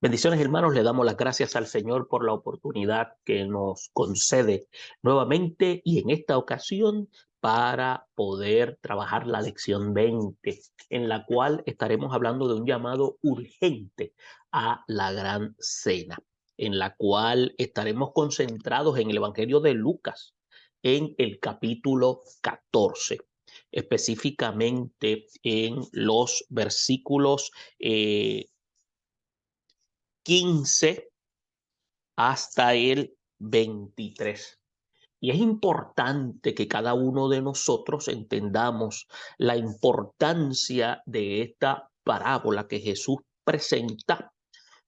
Bendiciones, hermanos, le damos las gracias al Señor por la oportunidad que nos concede nuevamente y en esta ocasión para poder trabajar la lección 20, en la cual estaremos hablando de un llamado urgente a la gran cena, en la cual estaremos concentrados en el Evangelio de Lucas, en el capítulo 14, específicamente en los versículos 15 hasta el 23. Y es importante que cada uno de nosotros entendamos la importancia de esta parábola que Jesús presenta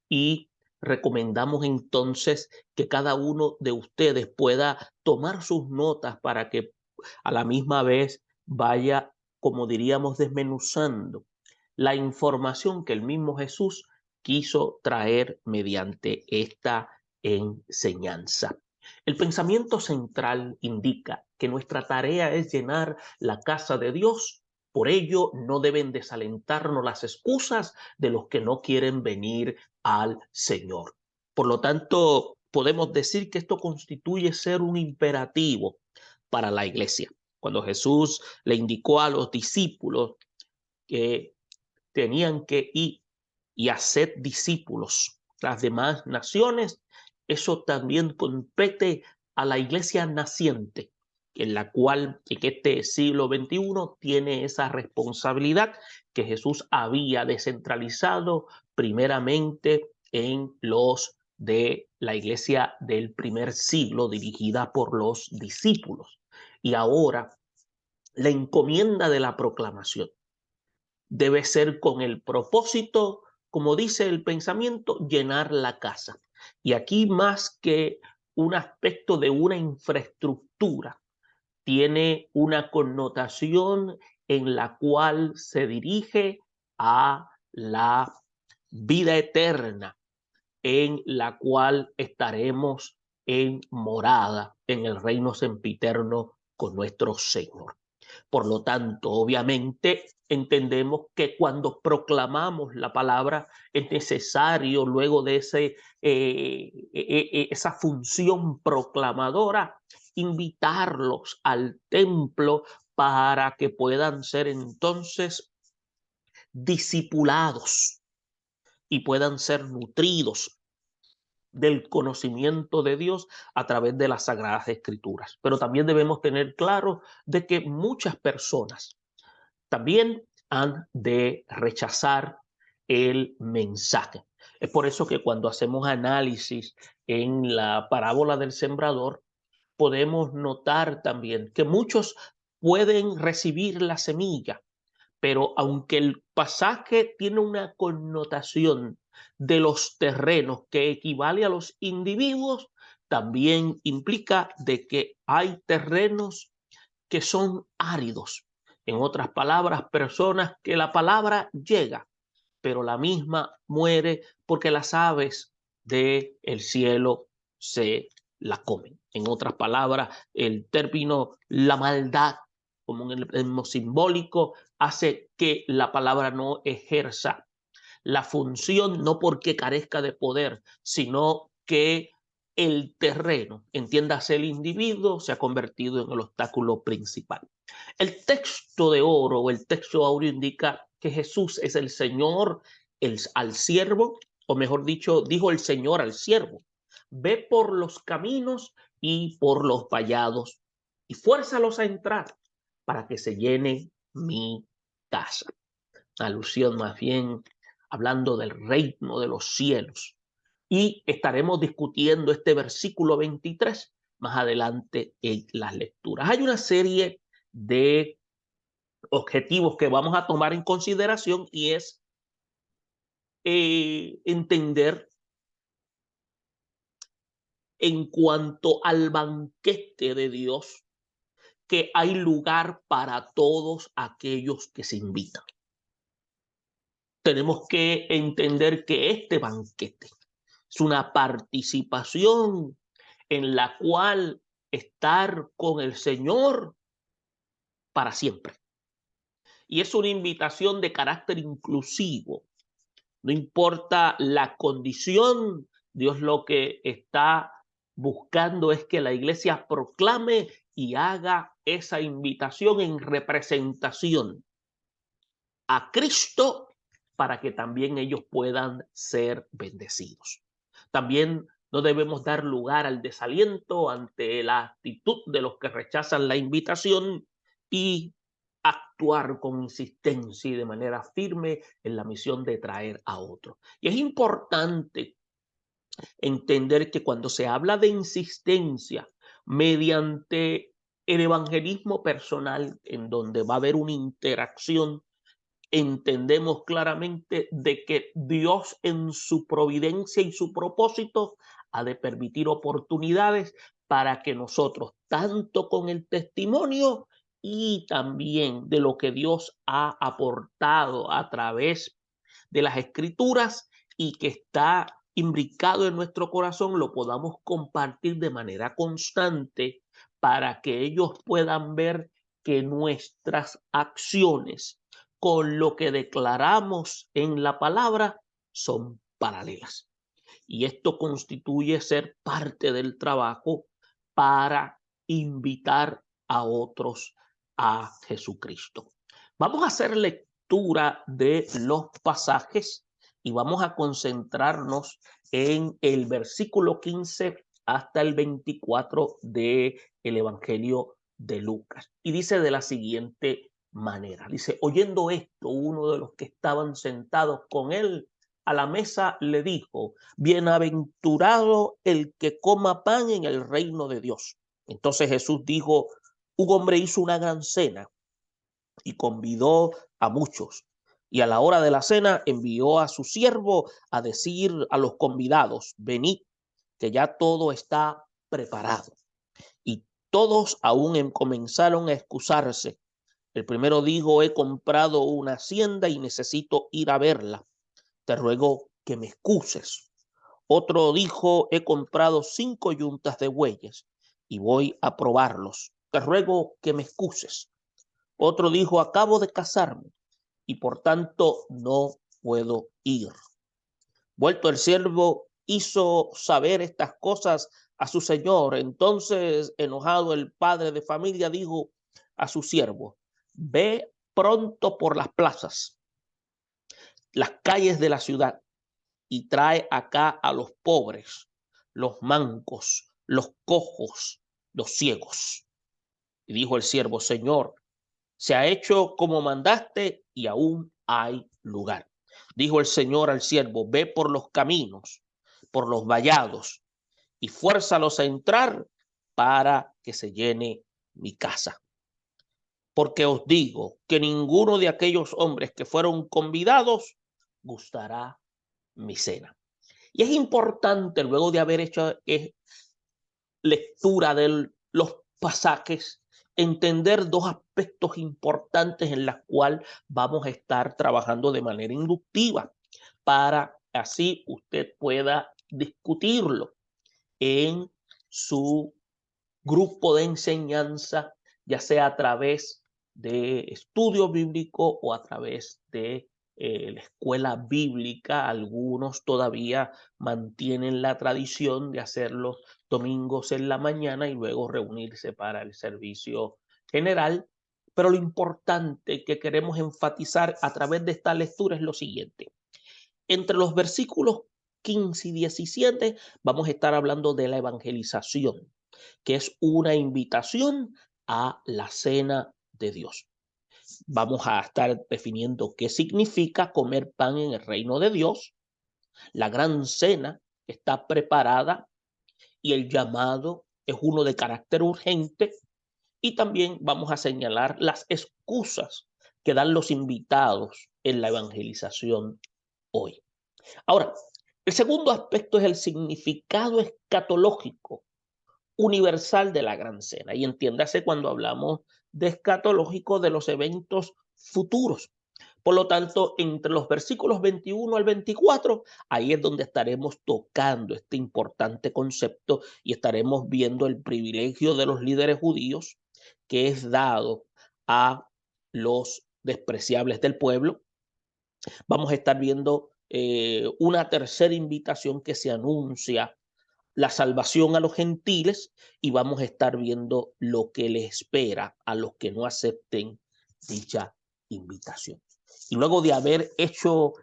y recomendamos entonces que cada uno de ustedes pueda tomar sus notas para que a la misma vez vaya, como diríamos, desmenuzando la información que el mismo Jesús quiso traer mediante esta enseñanza. El pensamiento central indica que nuestra tarea es llenar la casa de Dios. Por ello, no deben desalentarnos las excusas de los que no quieren venir al Señor. Por lo tanto, podemos decir que esto constituye ser un imperativo para la iglesia. Cuando Jesús le indicó a los discípulos que tenían que ir y hacer discípulos las demás naciones, eso también compete a la iglesia naciente, en la cual en este siglo XXI tiene esa responsabilidad que Jesús había descentralizado primeramente en los de la iglesia del primer siglo dirigida por los discípulos. Y ahora la encomienda de la proclamación debe ser con el propósito, como dice el pensamiento, llenar la casa. Y aquí más que un aspecto de una infraestructura, tiene una connotación en la cual se dirige a la vida eterna, en la cual estaremos en morada en el reino sempiterno con nuestro Señor. Por lo tanto, obviamente, entendemos que cuando proclamamos la palabra es necesario, luego de esa función proclamadora, invitarlos al templo para que puedan ser entonces discipulados y puedan ser nutridos del conocimiento de Dios a través de las Sagradas Escrituras. Pero también debemos tener claro de que muchas personas también han de rechazar el mensaje. Es por eso que cuando hacemos análisis en la parábola del sembrador, podemos notar también que muchos pueden recibir la semilla, pero aunque el pasaje tiene una connotación de los terrenos que equivale a los individuos, también implica de que hay terrenos que son áridos. En otras palabras, personas que la palabra llega, pero la misma muere porque las aves del cielo se la comen. En otras palabras, el término la maldad, como en el simbólico, hace que la palabra no ejerza la función, no porque carezca de poder, sino que el terreno, entiéndase el individuo, se ha convertido en el obstáculo principal. El texto de oro o el texto áureo indica que Jesús es el Señor al siervo, o mejor dicho, dijo el Señor al siervo: ve por los caminos y por los vallados y fuérzalos a entrar para que se llene mi casa. Alusión más bien hablando del reino de los cielos. Y estaremos discutiendo este versículo 23 más adelante en las lecturas. Hay una serie de objetivos que vamos a tomar en consideración y es entender en cuanto al banquete de Dios que hay lugar para todos aquellos que se invitan. Tenemos que entender que este banquete es una participación en la cual estar con el Señor para siempre. Y es una invitación de carácter inclusivo, no importa la condición, Dios lo que está buscando es que la iglesia proclame y haga esa invitación en representación a Cristo para que también ellos puedan ser bendecidos. También no debemos dar lugar al desaliento ante la actitud de los que rechazan la invitación y actuar con insistencia y de manera firme en la misión de traer a otros. Y es importante entender que cuando se habla de insistencia mediante el evangelismo personal, en donde va a haber una interacción, entendemos claramente de que Dios en su providencia y su propósito ha de permitir oportunidades para que nosotros, tanto con el testimonio y también de lo que Dios ha aportado a través de las escrituras y que está imbricado en nuestro corazón, lo podamos compartir de manera constante para que ellos puedan ver que nuestras acciones con lo que declaramos en la palabra son paralelas. Y esto constituye ser parte del trabajo para invitar a otros a Jesucristo. Vamos a hacer lectura de los pasajes y vamos a concentrarnos en el versículo 15 hasta el 24 del Evangelio de Lucas. Y dice de la siguiente manera, dice: oyendo esto, uno de los que estaban sentados con él a la mesa le dijo: bienaventurado el que coma pan en el reino de Dios. Entonces Jesús dijo: un hombre hizo una gran cena y convidó a muchos. Y a la hora de la cena envió a su siervo a decir a los convidados: venid, que ya todo está preparado. Y todos aún comenzaron a excusarse. El primero dijo: he comprado una hacienda y necesito ir a verla. Te ruego que me excuses. Otro dijo: he comprado 5 yuntas de bueyes y voy a probarlos. Te ruego que me excuses. Otro dijo: acabo de casarme y por tanto no puedo ir. Vuelto el siervo, hizo saber estas cosas a su señor. Entonces, enojado, el padre de familia dijo a su siervo: ve pronto por las plazas, las calles de la ciudad, y trae acá a los pobres, los mancos, los cojos, los ciegos. Y dijo el siervo: señor, se ha hecho como mandaste y aún hay lugar. Dijo el Señor al siervo: ve por los caminos, por los vallados, y fuérzalos a entrar para que se llene mi casa. Porque os digo que ninguno de aquellos hombres que fueron convidados gustará mi cena. Y es importante, luego de haber hecho lectura de los pasajes, entender dos aspectos importantes en los cuales vamos a estar trabajando de manera inductiva para así usted pueda discutirlo en su grupo de enseñanza, ya sea a través de estudio bíblico o a través de la escuela bíblica. Algunos todavía mantienen la tradición de hacer los domingos en la mañana y luego reunirse para el servicio general. Pero lo importante que queremos enfatizar a través de esta lectura es lo siguiente. Entre los versículos 15 y 17 vamos a estar hablando de la evangelización, que es una invitación a la cena de Dios. Vamos a estar definiendo qué significa comer pan en el reino de Dios, la gran cena que está preparada y el llamado es uno de carácter urgente, y también vamos a señalar las excusas que dan los invitados en la evangelización hoy. Ahora, el segundo aspecto es el significado escatológico universal de la gran cena. Y entiéndase, cuando hablamos de escatológico, de los eventos futuros. Por lo tanto, entre los versículos 21 al 24, ahí es donde estaremos tocando este importante concepto y estaremos viendo el privilegio de los líderes judíos que es dado a los despreciables del pueblo. Vamos a estar viendo una tercera invitación que se anuncia la salvación a los gentiles, y vamos a estar viendo lo que les espera a los que no acepten dicha invitación. Y luego de haber hecho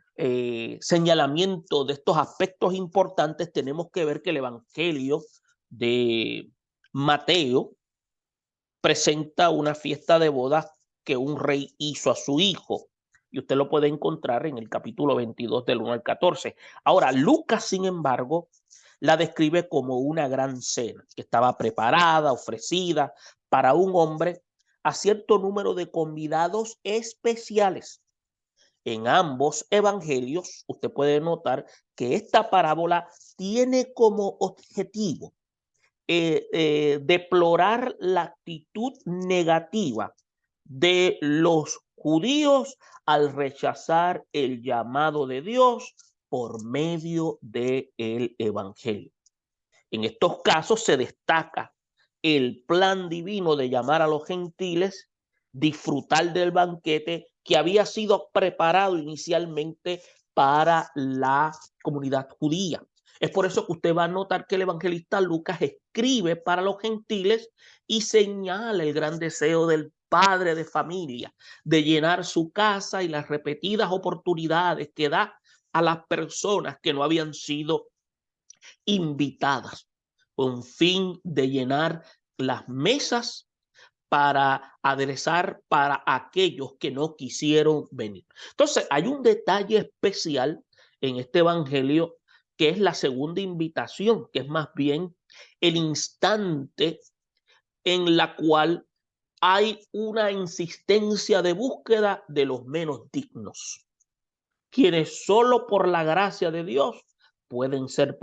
señalamiento de estos aspectos importantes, tenemos que ver que el Evangelio de Mateo presenta una fiesta de bodas que un rey hizo a su hijo. Y usted lo puede encontrar en el capítulo 22 del 1 al 14. Ahora, Lucas, sin embargo, la describe como una gran cena que estaba preparada, ofrecida para un hombre a cierto número de convidados especiales. En ambos evangelios, usted puede notar que esta parábola tiene como objetivo deplorar la actitud negativa de los judíos al rechazar el llamado de Dios por medio del evangelio. En estos casos se destaca el plan divino de llamar a los gentiles, disfrutar del banquete que había sido preparado inicialmente para la comunidad judía. Es por eso que usted va a notar que el evangelista Lucas escribe para los gentiles y señala el gran deseo del padre de familia de llenar su casa y las repetidas oportunidades que da a las personas que no habían sido invitadas, con fin de llenar las mesas para aderezar para aquellos que no quisieron venir. Entonces, hay un detalle especial en este evangelio que es la segunda invitación, que es más bien el instante en la cual hay una insistencia de búsqueda de los menos dignos, quienes solo por la gracia de Dios pueden ser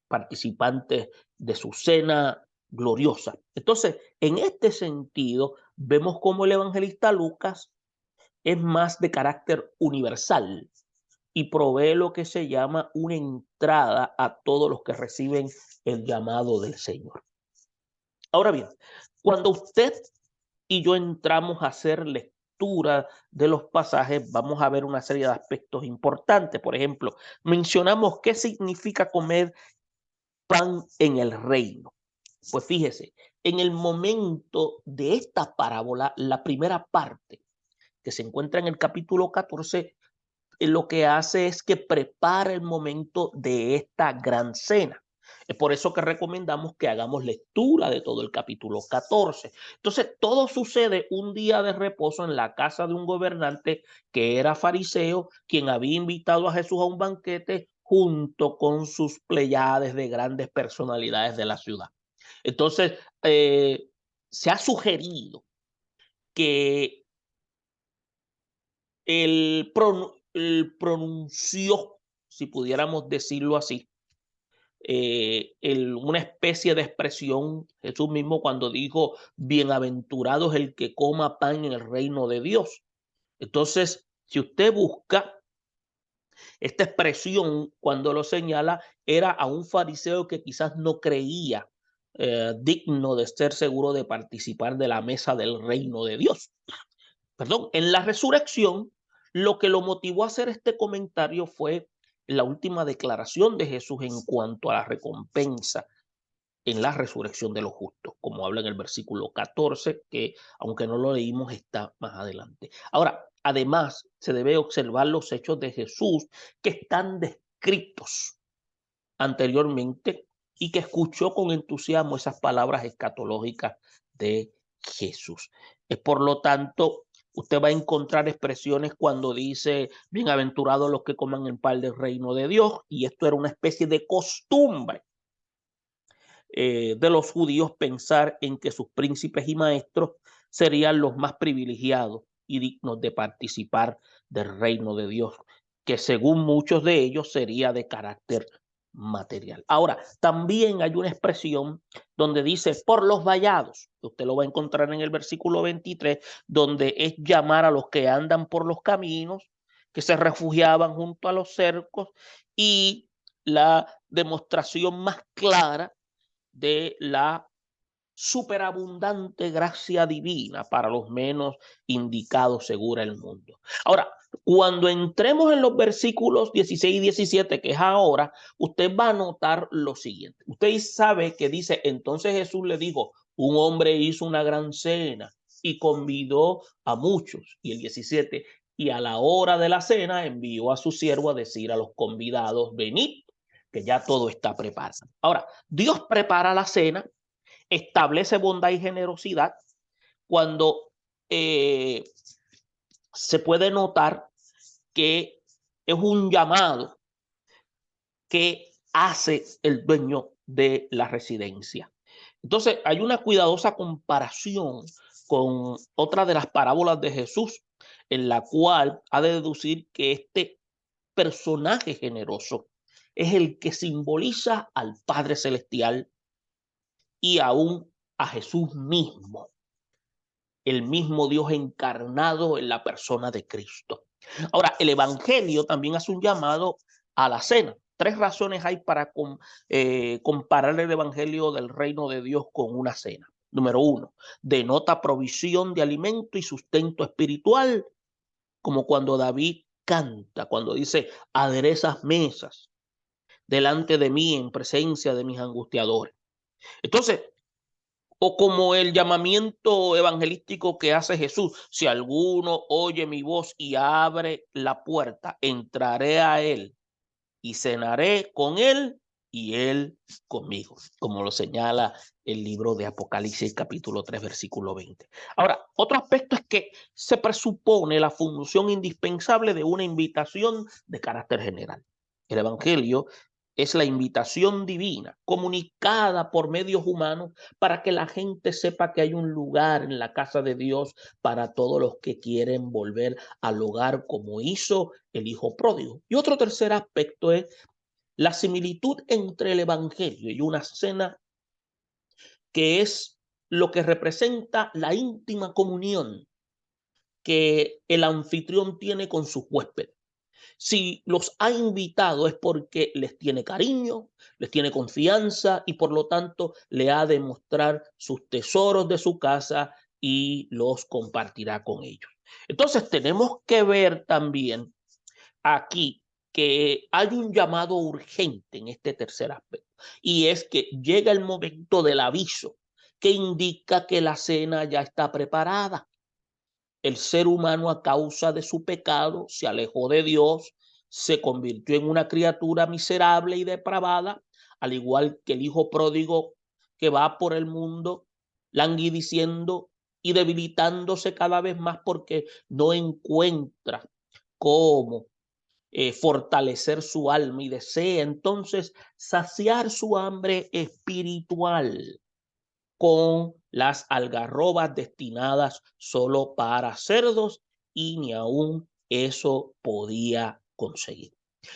participantes de su cena gloriosa. Entonces, en este sentido, vemos cómo el evangelista Lucas es más de carácter universal y provee lo que se llama una entrada a todos los que reciben el llamado del Señor. Ahora bien, cuando usted y yo entramos a hacer lectura de los pasajes, vamos a ver una serie de aspectos importantes. Por ejemplo, mencionamos qué significa comer pan en el reino. Pues fíjese, en el momento de esta parábola, la primera parte que se encuentra en el capítulo 14, lo que hace es que prepara el momento de esta gran cena. Es por eso que recomendamos que hagamos lectura de todo el capítulo 14. Entonces, todo sucede un día de reposo en la casa de un gobernante que era fariseo, quien había invitado a Jesús a un banquete junto con sus pleyades de grandes personalidades de la ciudad. Entonces, se ha sugerido que el pronunció, si pudiéramos decirlo así, una especie de expresión, Jesús mismo cuando dijo, bienaventurado es el que coma pan en el reino de Dios. Entonces, si usted busca esta expresión, cuando lo señala, era a un fariseo que quizás no creía digno de ser seguro de participar de la mesa del reino de Dios. Perdón, en la resurrección, lo que lo motivó a hacer este comentario fue la última declaración de Jesús en cuanto a la recompensa en la resurrección de los justos, como habla en el versículo 14, que aunque no lo leímos, está más adelante. Ahora, además, se debe observar los hechos de Jesús que están descritos anteriormente y que escuchó con entusiasmo esas palabras escatológicas de Jesús. Es por lo tanto, usted va a encontrar expresiones cuando dice, bienaventurados los que coman el pan del reino de Dios, y esto era una especie de costumbre de los judíos pensar en que sus príncipes y maestros serían los más privilegiados y dignos de participar del reino de Dios, que según muchos de ellos sería de carácter material. Ahora, también hay una expresión donde dice por los vallados, usted lo va a encontrar en el versículo 23, donde es llamar a los que andan por los caminos, que se refugiaban junto a los cercos, y la demostración más clara de la superabundante gracia divina para los menos indicados según el mundo. Ahora, Cuando entremos en los versículos 16 y 17, que es ahora, usted va a notar lo siguiente. Usted sabe que dice, entonces Jesús le dijo, un hombre hizo una gran cena y convidó a muchos. Y el 17, y a la hora de la cena envió a su siervo a decir a los convidados, venid, que ya todo está preparado. Ahora, Dios prepara la cena, establece bondad y generosidad cuando se puede notar que es un llamado que hace el dueño de la residencia. Entonces, hay una cuidadosa comparación con otra de las parábolas de Jesús, en la cual ha de deducir que este personaje generoso es el que simboliza al Padre Celestial y aún a Jesús mismo, el mismo Dios encarnado en la persona de Cristo. Ahora, el Evangelio también hace un llamado a la cena. Tres razones hay para comparar el Evangelio del reino de Dios con una cena. Número uno, denota provisión de alimento y sustento espiritual, como cuando David canta, cuando dice, aderezas mesas delante de mí en presencia de mis angustiadores. Entonces, o como el llamamiento evangelístico que hace Jesús, si alguno oye mi voz y abre la puerta, entraré a él y cenaré con él y él conmigo, como lo señala el libro de Apocalipsis capítulo 3 versículo 20. Ahora, otro aspecto es que se presupone la función indispensable de una invitación de carácter general. El evangelio es la invitación divina comunicada por medios humanos para que la gente sepa que hay un lugar en la casa de Dios para todos los que quieren volver al hogar como hizo el hijo pródigo. Y otro tercer aspecto es la similitud entre el evangelio y una cena, que es lo que representa la íntima comunión que el anfitrión tiene con sus huéspedes. Si los ha invitado es porque les tiene cariño, les tiene confianza y por lo tanto le ha de mostrar sus tesoros de su casa y los compartirá con ellos. Entonces tenemos que ver también aquí que hay un llamado urgente en este tercer aspecto, y es que llega el momento del aviso que indica que la cena ya está preparada. El ser humano, a causa de su pecado, se alejó de Dios, se convirtió en una criatura miserable y depravada, al igual que el hijo pródigo que va por el mundo languideciendo y debilitándose cada vez más porque no encuentra cómo fortalecer su alma y desea entonces saciar su hambre espiritual con las algarrobas destinadas solo para cerdos, y ni aún eso podía conseguir.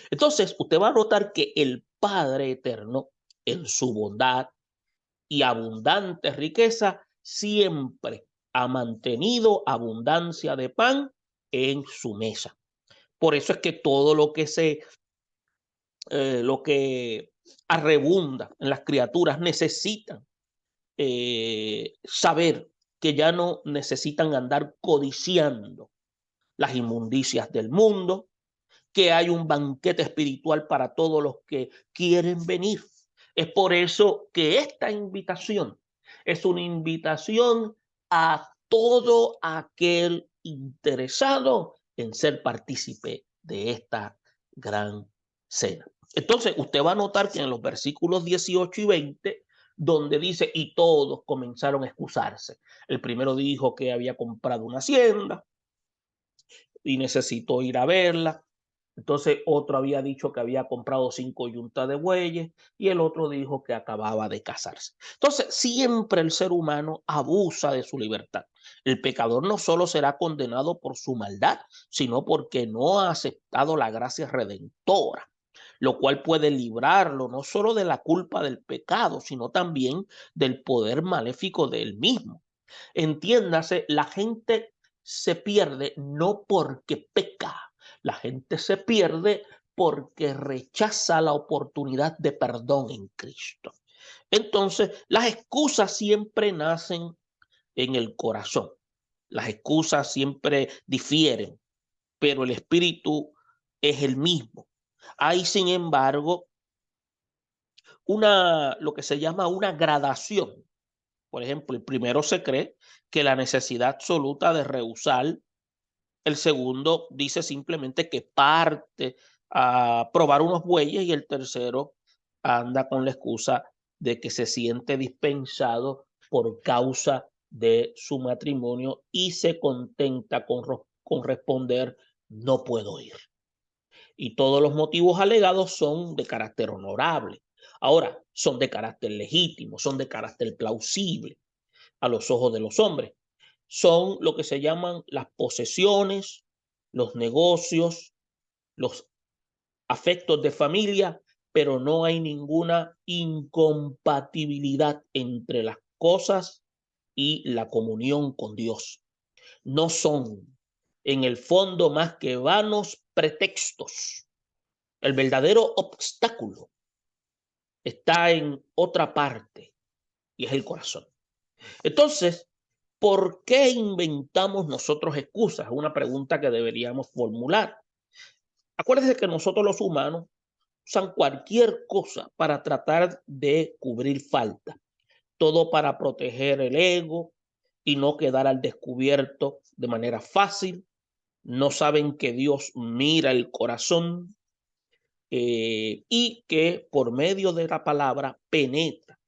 Entonces, usted va a notar que el Padre Eterno, en su bondad y abundante riqueza, siempre ha mantenido abundancia de pan en su mesa. Por eso es que todo lo que arrebunda en las criaturas necesitan saber que ya no necesitan andar codiciando las inmundicias del mundo, que hay un banquete espiritual para todos los que quieren venir. Es por eso que esta invitación es una invitación a todo aquel interesado en ser partícipe de esta gran cena. Entonces, usted va a notar que en los versículos 18 y 20, donde dice, y todos comenzaron a excusarse. El primero dijo que había comprado una hacienda y necesitó ir a verla. Entonces otro había dicho que había comprado 5 yuntas de bueyes y el otro dijo que acababa de casarse. Entonces siempre el ser humano abusa de su libertad. El pecador no solo será condenado por su maldad, sino porque no ha aceptado la gracia redentora, lo cual puede librarlo no solo de la culpa del pecado, sino también del poder maléfico de él mismo. Entiéndase, la gente se pierde no porque peca, la gente se pierde porque rechaza la oportunidad de perdón en Cristo. Entonces, las excusas siempre nacen en el corazón. Las excusas siempre difieren pero el espíritu es el mismo. Hay, sin embargo, lo que se llama una gradación. Por ejemplo, el primero se cree que la necesidad absoluta de rehusar. El segundo dice simplemente que parte a probar unos bueyes, y el tercero anda con la excusa de que se siente dispensado por causa de su matrimonio y se contenta con responder no puedo ir. Y todos los motivos alegados son de carácter honorable. Ahora, son de carácter legítimo, son de carácter plausible a los ojos de los hombres. Son lo que se llaman las posesiones, los negocios, los afectos de familia, pero no hay ninguna incompatibilidad entre las cosas y la comunión con Dios. No son, en el fondo, más que vanos pretextos. El verdadero obstáculo está en otra parte y es el corazón. Entonces, ¿por qué inventamos nosotros excusas? Es una pregunta que deberíamos formular. Acuérdense que nosotros los humanos usan cualquier cosa para tratar de cubrir falta. Todo para proteger el ego y no quedar al descubierto de manera fácil. No saben que Dios mira el corazón y que por medio de la palabra penetra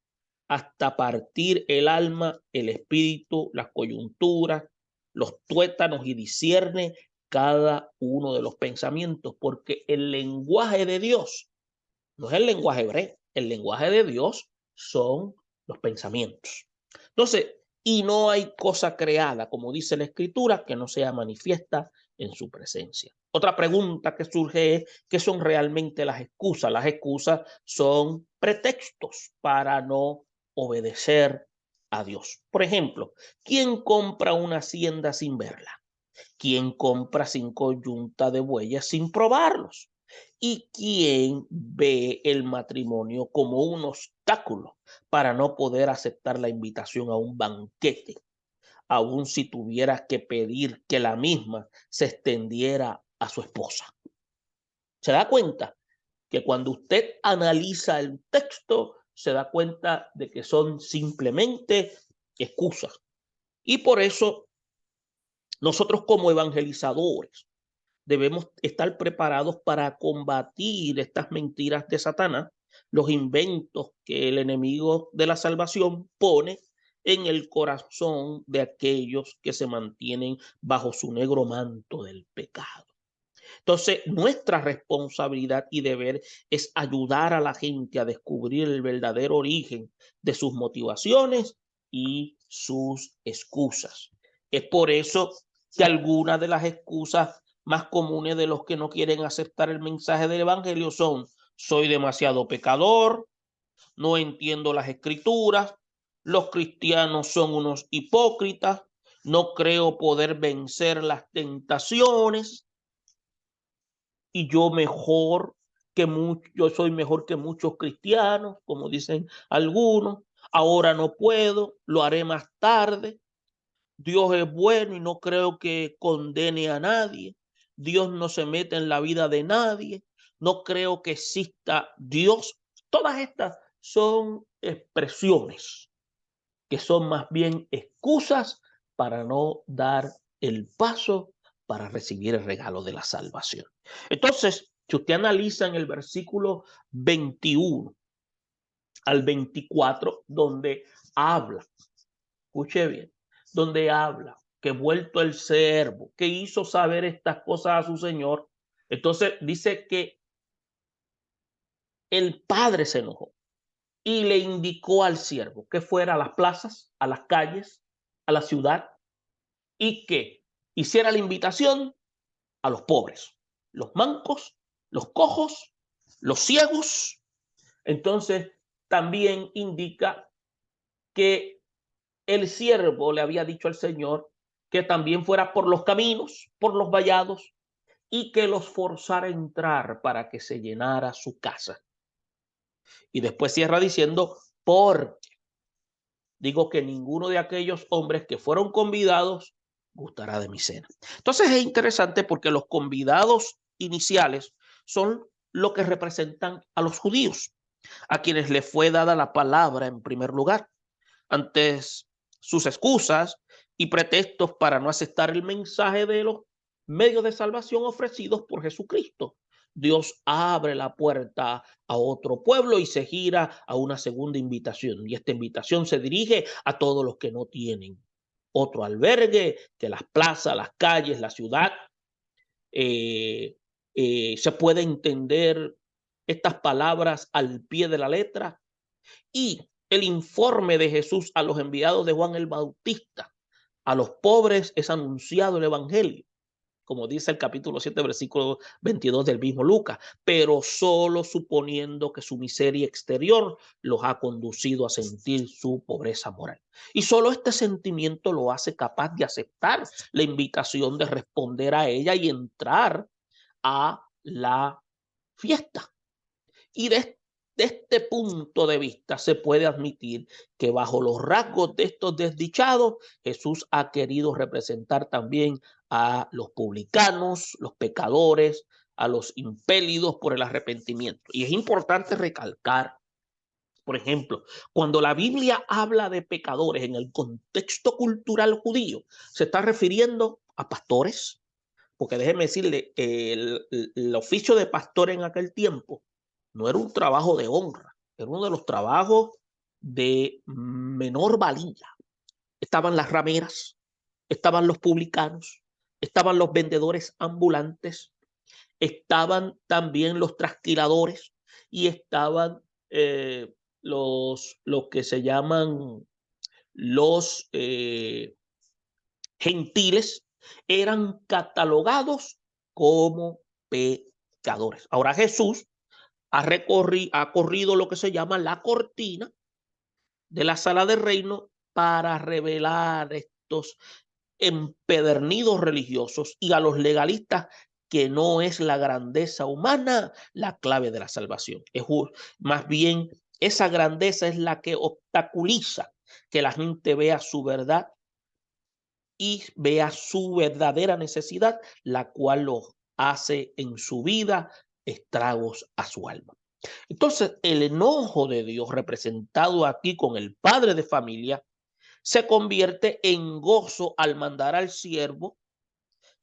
hasta partir el alma, el espíritu, las coyunturas, los tuétanos y discierne cada uno de los pensamientos, porque el lenguaje de Dios no es el lenguaje hebreo, el lenguaje de Dios son los pensamientos. Entonces, y no hay cosa creada, como dice la Escritura, que no sea manifiesta en su presencia. Otra pregunta que surge es, ¿qué son realmente las excusas? Las excusas son pretextos para no obedecer a Dios. Por ejemplo, ¿quién compra una hacienda sin verla? ¿Quién compra 5 yuntas de bueyes sin probarlos? ¿Y quién ve el matrimonio como un obstáculo para no poder aceptar la invitación a un banquete, aun si tuviera que pedir que la misma se extendiera a su esposa? ¿Se da cuenta que cuando usted analiza el texto, se da cuenta de que son simplemente excusas? Y por eso nosotros, como evangelizadores, debemos estar preparados para combatir estas mentiras de Satanás, los inventos que el enemigo de la salvación pone en el corazón de aquellos que se mantienen bajo su negro manto del pecado. Entonces, nuestra responsabilidad y deber es ayudar a la gente a descubrir el verdadero origen de sus motivaciones y sus excusas. Es por eso que algunas de las excusas más comunes de los que no quieren aceptar el mensaje del evangelio son: soy demasiado pecador, no entiendo las escrituras, los cristianos son unos hipócritas, no creo poder vencer las tentaciones, y yo soy mejor que muchos cristianos, como dicen algunos. Ahora no puedo, lo haré más tarde. Dios es bueno y no creo que condene a nadie. Dios no se mete en la vida de nadie. No creo que exista Dios. Todas estas son expresiones que son más bien excusas para no dar el paso para recibir el regalo de la salvación. Entonces, si usted analiza en el versículo 21 al 24, donde habla, escuche bien, donde habla que vuelto el siervo, que hizo saber estas cosas a su señor, entonces dice que el padre se enojó y le indicó al siervo que fuera a las plazas, a las calles, a la ciudad, y que hiciera la invitación a los pobres, los mancos, los cojos, los ciegos. Entonces también indica que el siervo le había dicho al Señor que también fuera por los caminos, por los vallados, y que los forzara a entrar para que se llenara su casa. Y después cierra diciendo: porque digo que ninguno de aquellos hombres que fueron convidados gustará de mi cena. Entonces es interesante porque los convidados iniciales son lo que representan a los judíos, a quienes les fue dada la palabra en primer lugar. Antes sus excusas y pretextos para no aceptar el mensaje de los medios de salvación ofrecidos por Jesucristo. Dios abre la puerta a otro pueblo y se gira a una segunda invitación. Y esta invitación se dirige a todos los que no tienen otro albergue que las plazas, las calles, la ciudad. Se puede entender estas palabras al pie de la letra y el informe de Jesús a los enviados de Juan el Bautista. A los pobres es anunciado el evangelio, como dice el capítulo 7, versículo 22 del mismo Lucas, pero solo suponiendo que su miseria exterior los ha conducido a sentir su pobreza moral. Y solo este sentimiento lo hace capaz de aceptar la invitación de responder a ella y entrar a la fiesta. Y de este punto de vista se puede admitir que bajo los rasgos de estos desdichados, Jesús ha querido representar también a los publicanos, los pecadores, a los impelidos por el arrepentimiento. Y es importante recalcar, por ejemplo, cuando la Biblia habla de pecadores en el contexto cultural judío, se está refiriendo a pastores, porque déjeme decirle, el oficio de pastor en aquel tiempo no era un trabajo de honra, era uno de los trabajos de menor valía. Estaban las rameras, estaban los publicanos, estaban los vendedores ambulantes, estaban también los trasquiladores y estaban los que se llaman los gentiles, eran catalogados como pecadores. Ahora Jesús ha corrido lo que se llama la cortina de la sala de reino para revelar estos empedernidos religiosos y a los legalistas que no es la grandeza humana la clave de la salvación. Es más bien esa grandeza es la que obstaculiza que la gente vea su verdad y vea su verdadera necesidad, la cual lo hace en su vida estragos a su alma. Entonces, el enojo de Dios representado aquí con el padre de familia se convierte en gozo al mandar al siervo,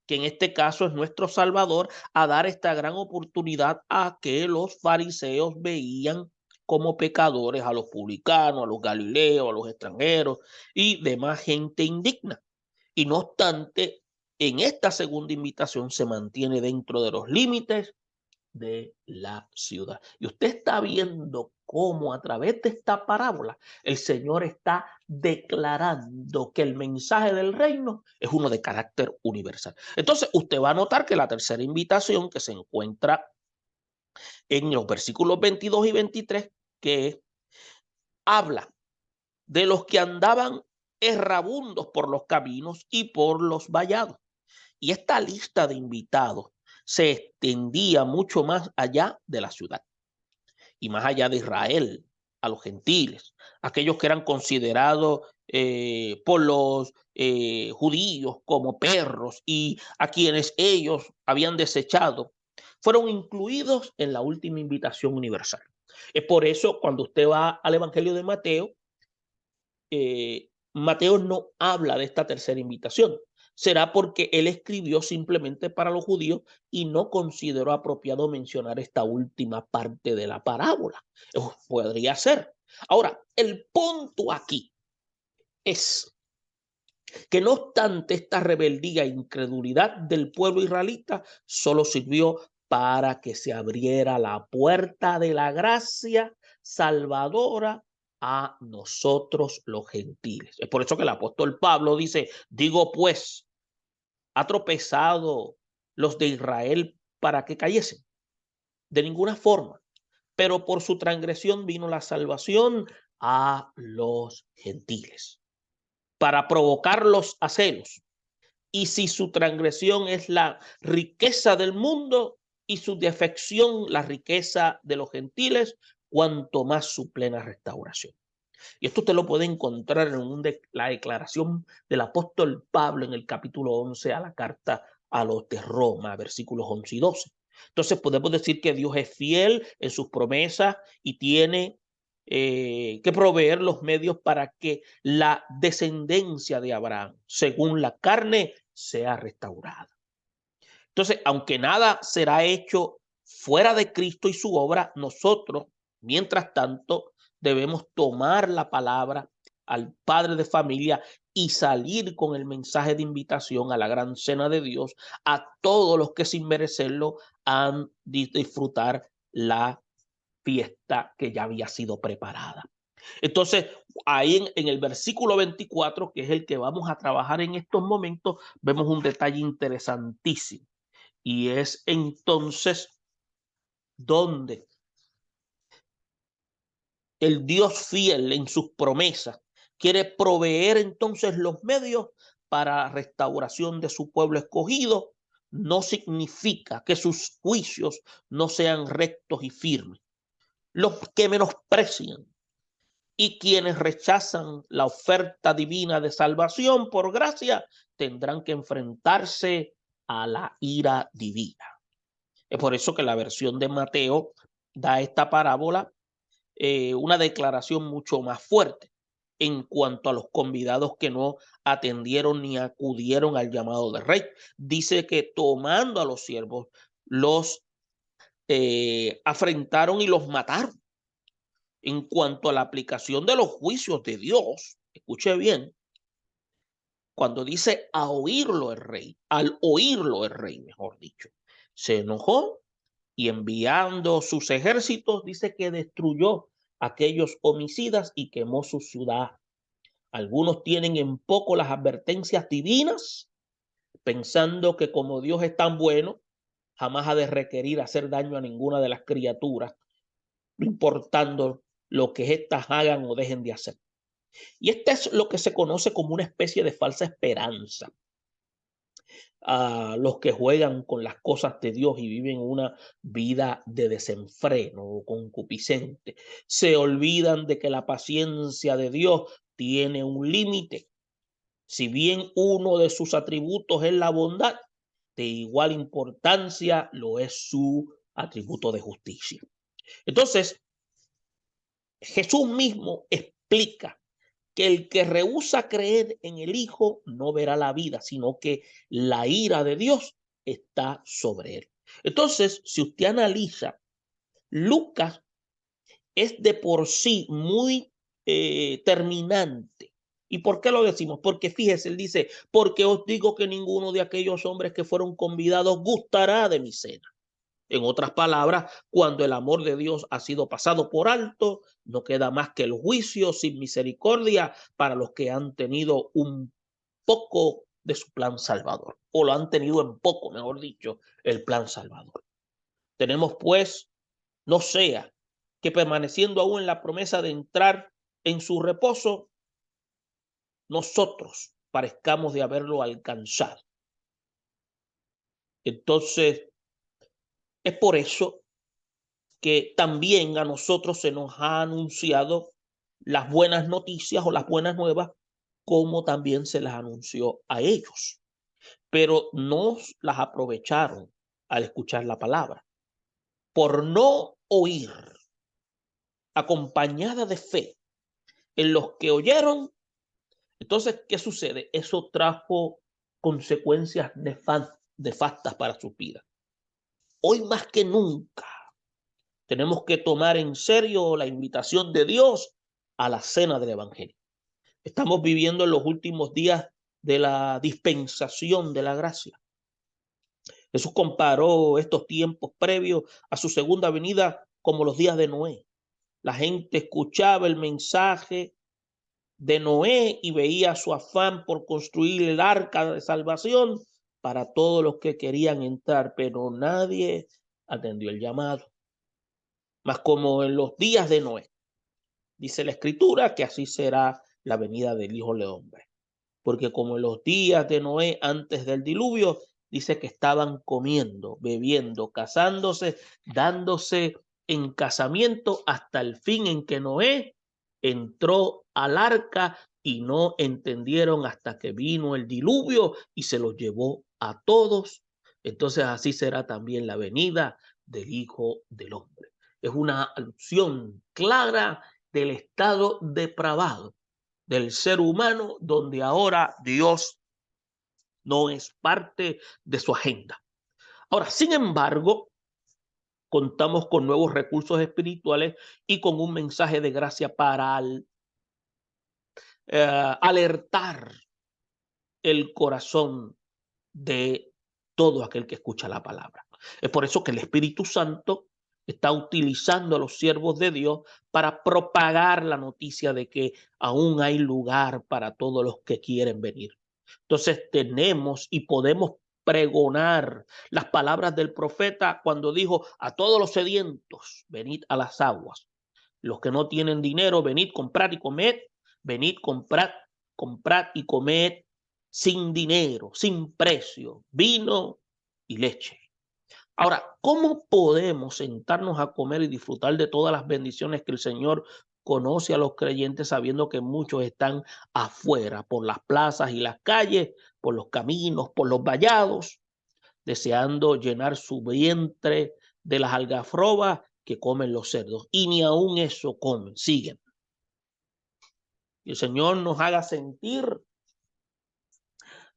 que en este caso es nuestro Salvador, a dar esta gran oportunidad a que los fariseos veían como pecadores a los publicanos, a los galileos, a los extranjeros y demás gente indigna. Y no obstante, en esta segunda invitación se mantiene dentro de los límites de la ciudad. Y usted está viendo cómo a través de esta parábola el Señor está declarando que el mensaje del reino es uno de carácter universal. Entonces usted va a notar que la tercera invitación que se encuentra en los versículos 22 y 23, que habla de los que andaban errabundos por los caminos y por los vallados. Y esta lista de invitados se extendía mucho más allá de la ciudad y más allá de Israel, a los gentiles, aquellos que eran considerados por los judíos como perros y a quienes ellos habían desechado, fueron incluidos en la última invitación universal. Es por eso cuando usted va al Evangelio de Mateo, Mateo no habla de esta tercera invitación. Será porque él escribió simplemente para los judíos y no consideró apropiado mencionar esta última parte de la parábola. Podría ser. Ahora, el punto aquí es que no obstante esta rebeldía e incredulidad del pueblo israelita, solo sirvió para que se abriera la puerta de la gracia salvadora a nosotros los gentiles. Es por eso que el apóstol Pablo dice, digo pues, ¿ha tropezado los de Israel para que cayesen? De ninguna forma. Pero por su transgresión vino la salvación a los gentiles, para provocarlos a celos. Y si su transgresión es la riqueza del mundo y su defección la riqueza de los gentiles, cuanto más su plena restauración. Y esto usted lo puede encontrar en la declaración del apóstol Pablo en el capítulo 11 a la carta a los de Roma, versículos 11 y 12. Entonces podemos decir que Dios es fiel en sus promesas y tiene que proveer los medios para que la descendencia de Abraham, según la carne, sea restaurada. Entonces, aunque nada será hecho fuera de Cristo y su obra, nosotros, mientras tanto, debemos tomar la palabra al padre de familia y salir con el mensaje de invitación a la gran cena de Dios a todos los que sin merecerlo han de disfrutar la fiesta que ya había sido preparada. Entonces, ahí en el versículo 24, que es el que vamos a trabajar en estos momentos, vemos un detalle interesantísimo. Y es entonces donde el Dios fiel en sus promesas quiere proveer entonces los medios para la restauración de su pueblo escogido. No significa que sus juicios no sean rectos y firmes. Los que menosprecian y quienes rechazan la oferta divina de salvación por gracia tendrán que enfrentarse a la ira divina. Es por eso que la versión de Mateo da a esta parábola una declaración mucho más fuerte en cuanto a los convidados que no atendieron ni acudieron al llamado del rey. Dice que tomando a los siervos, los afrentaron y los mataron. En cuanto a la aplicación de los juicios de Dios, escuche bien, cuando dice a oírlo el rey, al oírlo el rey, mejor dicho, se enojó y enviando sus ejércitos, dice que destruyó aquellos homicidas y quemó su ciudad. Algunos tienen en poco las advertencias divinas, pensando que como Dios es tan bueno, jamás ha de requerir hacer daño a ninguna de las criaturas, no importando lo que éstas hagan o dejen de hacer. Y este es lo que se conoce como una especie de falsa esperanza. A los que juegan con las cosas de Dios y viven una vida de desenfreno o concupiscente. Se olvidan de que la paciencia de Dios tiene un límite. Si bien uno de sus atributos es la bondad, de igual importancia lo es su atributo de justicia. Entonces, Jesús mismo explica que el que rehúsa creer en el Hijo no verá la vida, sino que la ira de Dios está sobre él. Entonces, si usted analiza, Lucas es de por sí muy terminante. ¿Y por qué lo decimos? Porque fíjese, él dice, porque os digo que ninguno de aquellos hombres que fueron convidados gustará de mi cena. En otras palabras, cuando el amor de Dios ha sido pasado por alto, no queda más que el juicio sin misericordia para los que han tenido un poco de su plan salvador, o lo han tenido en poco, mejor dicho, el plan salvador. Tenemos pues, no sea que permaneciendo aún en la promesa de entrar en su reposo, nosotros parezcamos de haberlo alcanzado. Entonces, es por eso que también a nosotros se nos ha anunciado las buenas noticias o las buenas nuevas, como también se las anunció a ellos. Pero no las aprovecharon al escuchar la palabra. Por no oír, acompañada de fe en los que oyeron, entonces, ¿qué sucede? Eso trajo consecuencias nefastas para su vida. Hoy más que nunca tenemos que tomar en serio la invitación de Dios a la cena del Evangelio. Estamos viviendo en los últimos días de la dispensación de la gracia. Jesús comparó estos tiempos previos a su segunda venida como los días de Noé. La gente escuchaba el mensaje de Noé y veía su afán por construir el arca de salvación para todos los que querían entrar, pero nadie atendió el llamado. Mas como en los días de Noé, dice la Escritura que así será la venida del Hijo del Hombre. Porque como en los días de Noé antes del diluvio, dice que estaban comiendo, bebiendo, casándose, dándose en casamiento hasta el fin en que Noé entró al arca y no entendieron hasta que vino el diluvio y se los llevó a todos. Entonces así será también la venida del Hijo del Hombre. Es una alusión clara del estado depravado del ser humano, donde ahora Dios no es parte de su agenda. Ahora, sin embargo, contamos con nuevos recursos espirituales y con un mensaje de gracia para alertar el corazón de todo aquel que escucha la palabra. Es por eso que el Espíritu Santo está utilizando a los siervos de Dios para propagar la noticia de que aún hay lugar para todos los que quieren venir. Entonces tenemos y podemos pregonar las palabras del profeta cuando dijo: a todos los sedientos, venid a las aguas. Los que no tienen dinero, venid, comprad y comed. Venid, comprad y comed sin dinero, sin precio, vino y leche. Ahora, ¿cómo podemos sentarnos a comer y disfrutar de todas las bendiciones que el Señor conoce a los creyentes, sabiendo que muchos están afuera, por las plazas y las calles, por los caminos, por los vallados, deseando llenar su vientre de las algarrobas que comen los cerdos? Y ni aún eso comen, siguen. Y el Señor nos haga sentir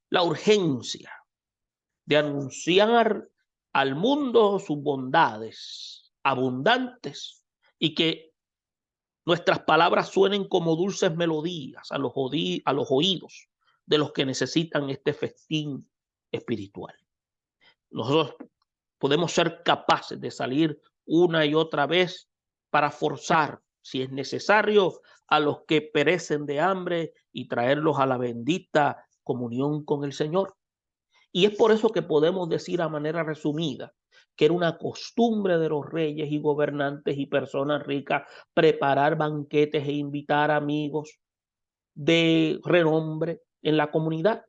la urgencia de anunciar al mundo sus bondades abundantes y que nuestras palabras suenen como dulces melodías a los oídos de los que necesitan este festín espiritual. Nosotros podemos ser capaces de salir una y otra vez para forzar, si es necesario, a los que perecen de hambre y traerlos a la bendita comunión con el Señor. Y es por eso que podemos decir a manera resumida que era una costumbre de los reyes y gobernantes y personas ricas preparar banquetes e invitar amigos de renombre en la comunidad.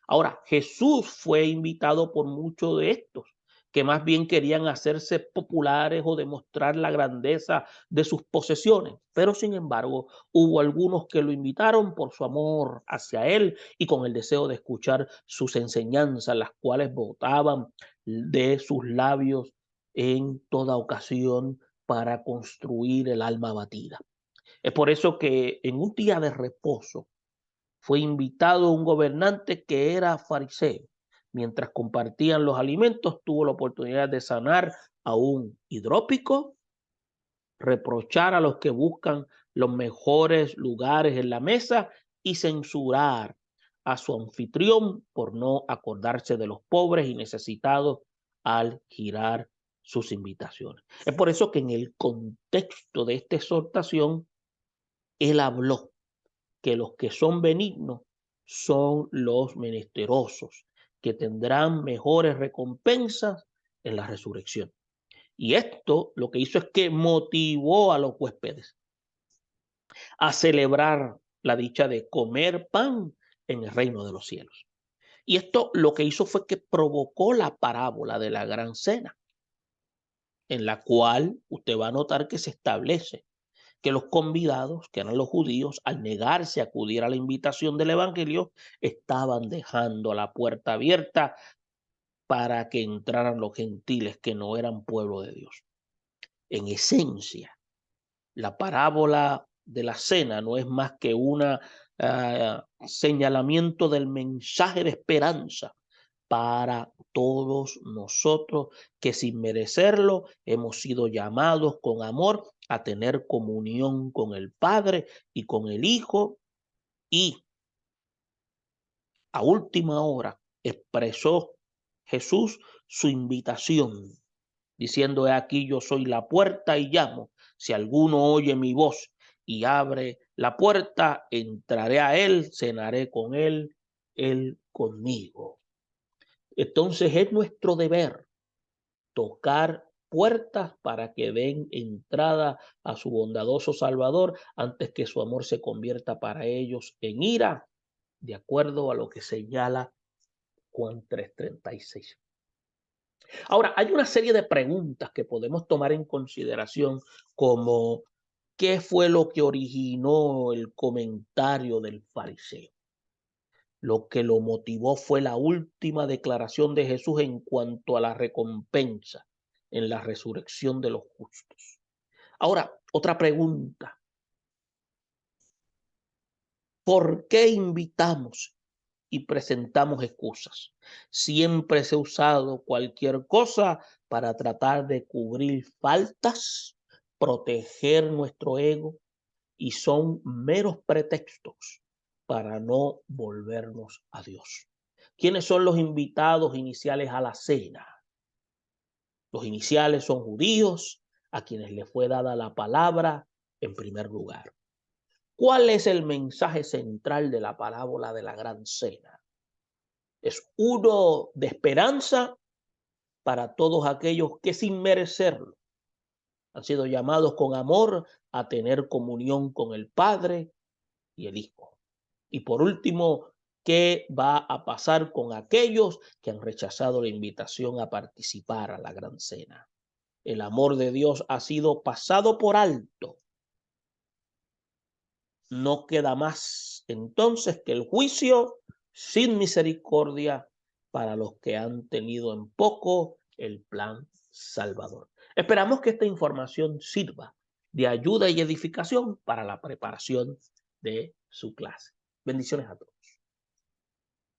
Ahora, Jesús fue invitado por muchos de estos, que más bien querían hacerse populares o demostrar la grandeza de sus posesiones. Pero sin embargo, hubo algunos que lo invitaron por su amor hacia él y con el deseo de escuchar sus enseñanzas, las cuales botaban de sus labios en toda ocasión para construir el alma abatida. Es por eso que en un día de reposo, fue invitado un gobernante que era fariseo. Mientras compartían los alimentos, tuvo la oportunidad de sanar a un hidrópico, reprochar a los que buscan los mejores lugares en la mesa y censurar a su anfitrión por no acordarse de los pobres y necesitados al girar sus invitaciones. Es por eso que en el contexto de esta exhortación, él habló que los que son benignos son los menesterosos, que tendrán mejores recompensas en la resurrección. Y esto lo que hizo es que motivó a los huéspedes a celebrar la dicha de comer pan en el reino de los cielos. Y esto lo que hizo fue que provocó la parábola de la gran cena, en la cual usted va a notar que se establece que los convidados, que eran los judíos, al negarse a acudir a la invitación del evangelio, estaban dejando la puerta abierta para que entraran los gentiles que no eran pueblo de Dios. En esencia, la parábola de la cena no es más que un señalamiento del mensaje de esperanza para todos nosotros que sin merecerlo hemos sido llamados con amor a tener comunión con el Padre y con el Hijo, y a última hora expresó Jesús su invitación diciendo: he aquí yo soy la puerta y llamo, si alguno oye mi voz y abre la puerta, entraré a él, cenaré con él conmigo. Entonces es nuestro deber tocar puertas para que den entrada a su bondadoso Salvador antes que su amor se convierta para ellos en ira, de acuerdo a lo que señala Juan 3:36. Ahora, hay una serie de preguntas que podemos tomar en consideración, como ¿qué fue lo que originó el comentario del fariseo? Lo que lo motivó fue la última declaración de Jesús en cuanto a la recompensa en la resurrección de los justos. Ahora, otra pregunta. ¿Por qué invitamos y presentamos excusas? Siempre se ha usado cualquier cosa para tratar de cubrir faltas, proteger nuestro ego, y son meros pretextos para no volvernos a Dios. ¿Quiénes son los invitados iniciales a la cena? Los iniciales son judíos, a quienes les fue dada la palabra en primer lugar. ¿Cuál es el mensaje central de la parábola de la gran cena? Es uno de esperanza para todos aquellos que sin merecerlo han sido llamados con amor a tener comunión con el Padre y el Hijo. Y por último, ¿qué va a pasar con aquellos que han rechazado la invitación a participar a la gran cena? El amor de Dios ha sido pasado por alto. No queda más entonces que el juicio sin misericordia para los que han tenido en poco el plan salvador. Esperamos que esta información sirva de ayuda y edificación para la preparación de su clase. Bendiciones a todos.